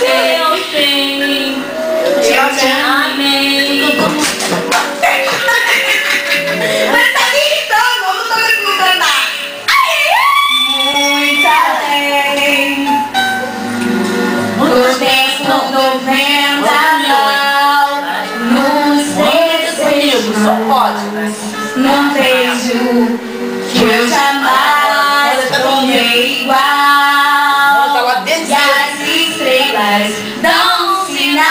Eu sei, eu te amei. Mas tá me irritando, eu não tô conseguindo cantar. Muito além dos tempos 90, não, nos desejos, só pode, né? não vejo que eu jamais tomei igual. E as estrelas dão sinal.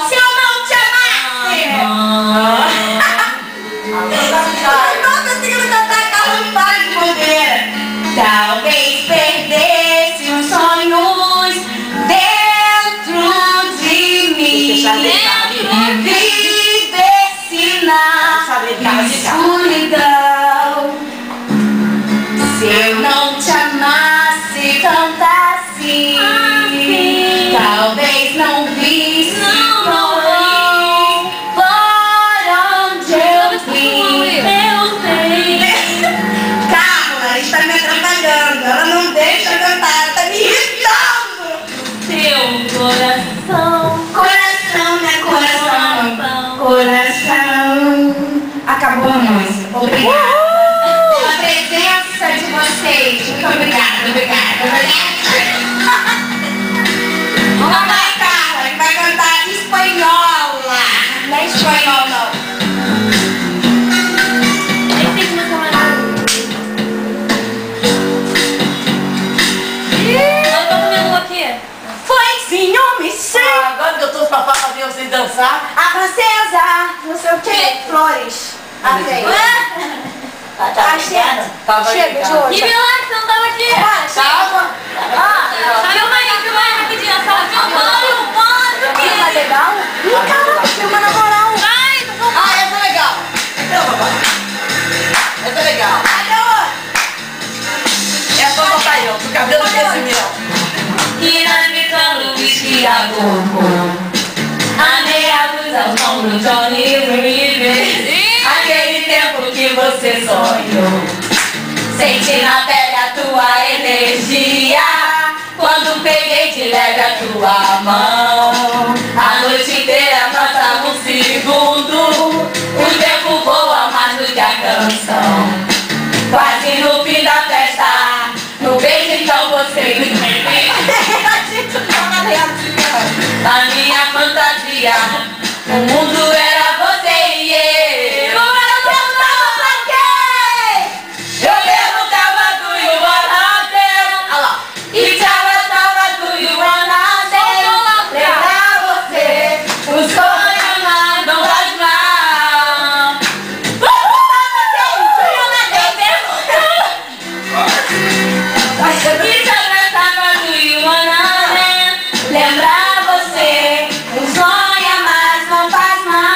Se eu não te amasse, eu não consigo cantar carro de para de bobeira. Talvez perdesse os sonhos dentro de mim e vivesse na escuridão. Se eu não te amasse, cantasse, talvez não visse por onde eu vim. Calma, está me atrapalhando, ela não deixa eu cantar, ela tá me irritando. Seu coração, Coração, né, coração, coração. Acabou a música, obrigada. A presença de vocês, muito obrigada, obrigada. Vamos lá, Carla, que vai cantar espanhola. Não é espanhol, não. nem sei como é eu tô comendo aqui. Foi ciúme, sim. Agora que eu tô pra fazer vocês dançar. A francesa, não sei o que, flores. Chega de hoje. E Milagre, você não tava aqui? Calma. Filma aí rapidinho. Só filmando, Tá legal? Ih, caramba, filma na moral. vai, tô filmando. Ah, essa é legal. Não, papai. Essa é legal. É só botar eu, do cabelo desse meu. Dinamicando o whisky a corpo. Ameaços aos ombros, Johnny River. Aquele tempo que você sonhou. Senti na pele a tua energia. Quando peguei de leve a tua mão. A noite inteira passava um segundo. O tempo voa mais do que a canção. Quase no fim da festa. No beijo então você me na minha fantasia, o mundo era você e eu. Eu perguntava pra quem? Eu perguntava do you wanna dance? Olha lá. E tava do you wanna dance? Lembrar você, o sonho não faz mal. Perguntava quem? Do you wanna dance? E tava do you wanna dance? Lembrar você, um sonho a mais não faz mal.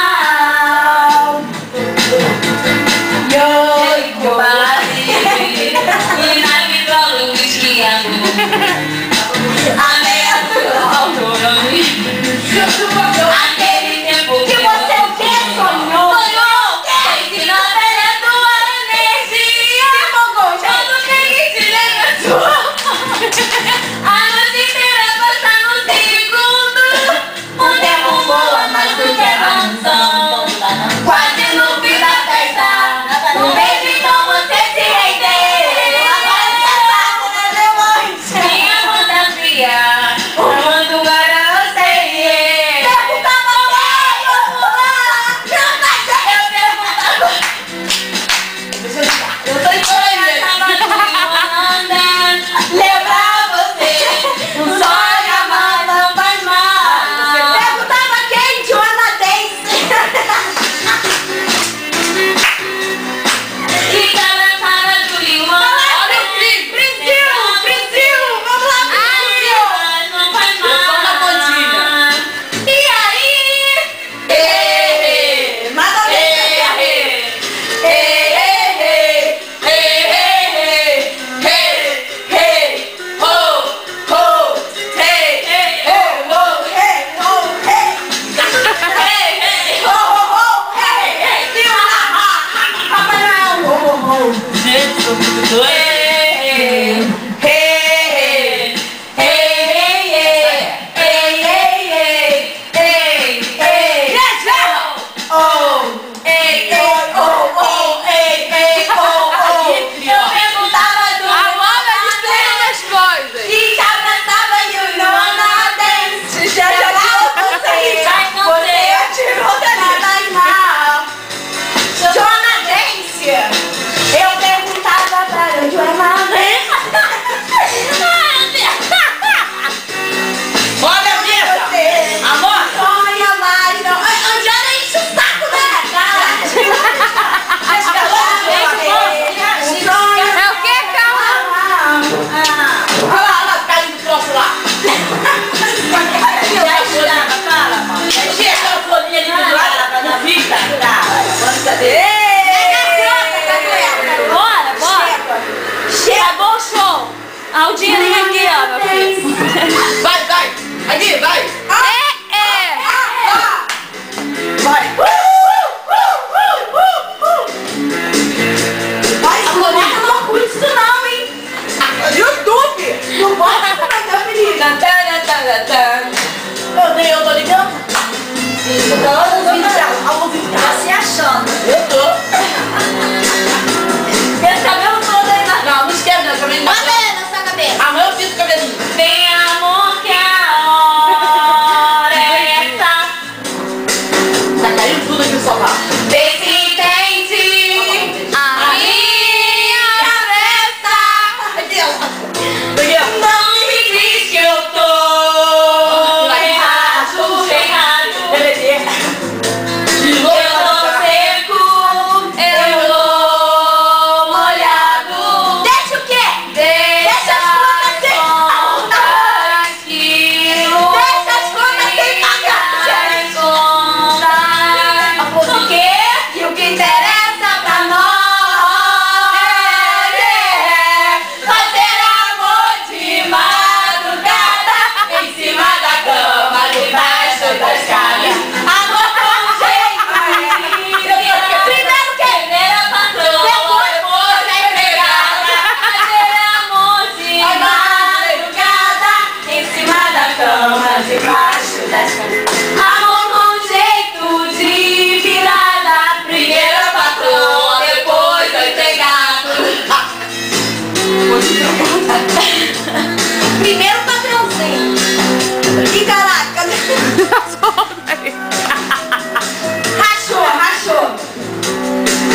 Rachou.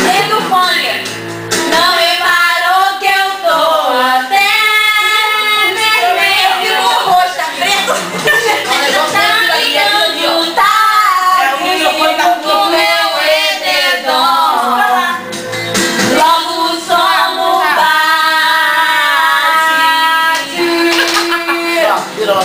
Liga o fone. Não reparou que eu tô até vermelho. Ficou o rosto, tá preto? É o microfone da no meu edredom. Logo o som bate. Virou.